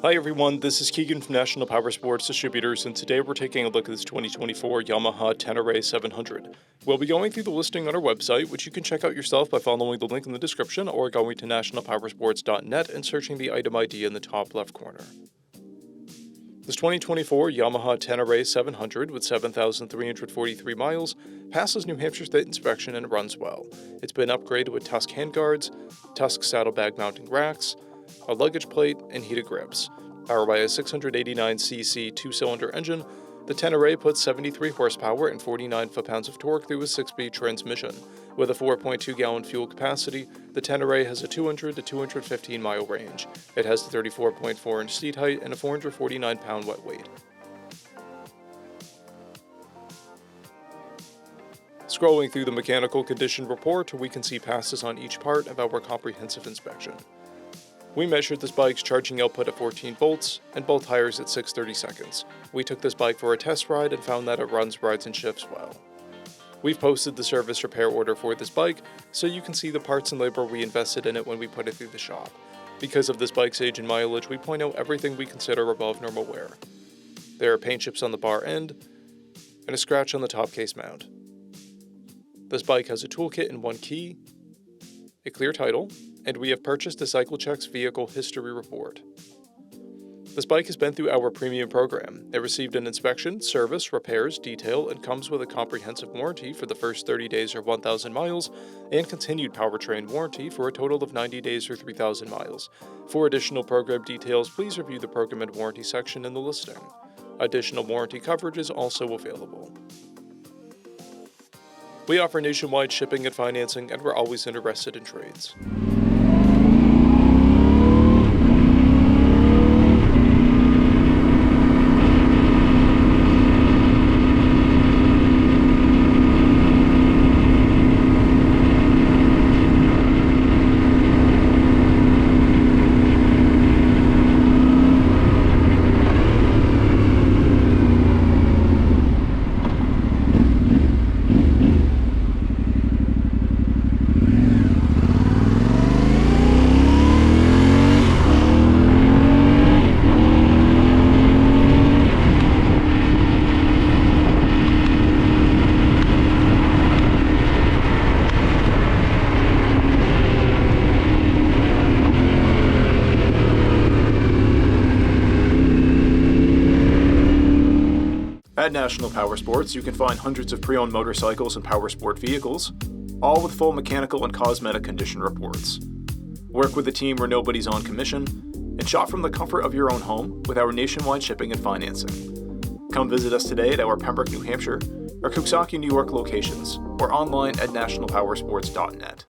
Hi everyone, this is Keegan from National Powersports Distributors, and today we're taking a look at this 2024 Yamaha Tenere 700. We'll be going through the listing on our website, which you can check out yourself by following the link in the description or going to nationalpowersports.net and searching the item ID in the top left corner. This 2024 Yamaha Tenere 700 with 7,343 miles passes New Hampshire State inspection and runs well. It's been upgraded with Tusk handguards, Tusk saddlebag mounting racks, a luggage plate, and heated grips. Powered by a 689cc two-cylinder engine, the Tenere puts 73 horsepower and 49 foot-pounds of torque through a 6-speed transmission. With a 4.2-gallon fuel capacity, the Tenere has a 200 to 215-mile range. It has a 34.4-inch seat height and a 449-pound wet weight. Scrolling through the mechanical condition report, we can see passes on each part of our comprehensive inspection. We measured this bike's charging output at 14 volts and both tires at 6/30 seconds. We took this bike for a test ride and found that it runs, rides, and shifts well. We've posted the service repair order for this bike, so you can see the parts and labor we invested in it when we put it through the shop. Because of this bike's age and mileage, we point out everything we consider above normal wear. There are paint chips on the bar end and a scratch on the top case mount. This bike has a toolkit and one key, a clear title, and we have purchased a CycleCheck's vehicle history report. This bike has been through our premium program. It received an inspection, service, repairs, detail, and comes with a comprehensive warranty for the first 30 days or 1,000 miles, and continued powertrain warranty for a total of 90 days or 3,000 miles. For additional program details, please review the program and warranty section in the listing. Additional warranty coverage is also available. We offer nationwide shipping and financing, and we're always interested in trades. At National Powersports, you can find hundreds of pre-owned motorcycles and powersport vehicles, all with full mechanical and cosmetic condition reports. Work with a team where nobody's on commission, and shop from the comfort of your own home with our nationwide shipping and financing. Come visit us today at our Pembroke, New Hampshire, or Coxsackie, New York locations, or online at nationalpowersports.net.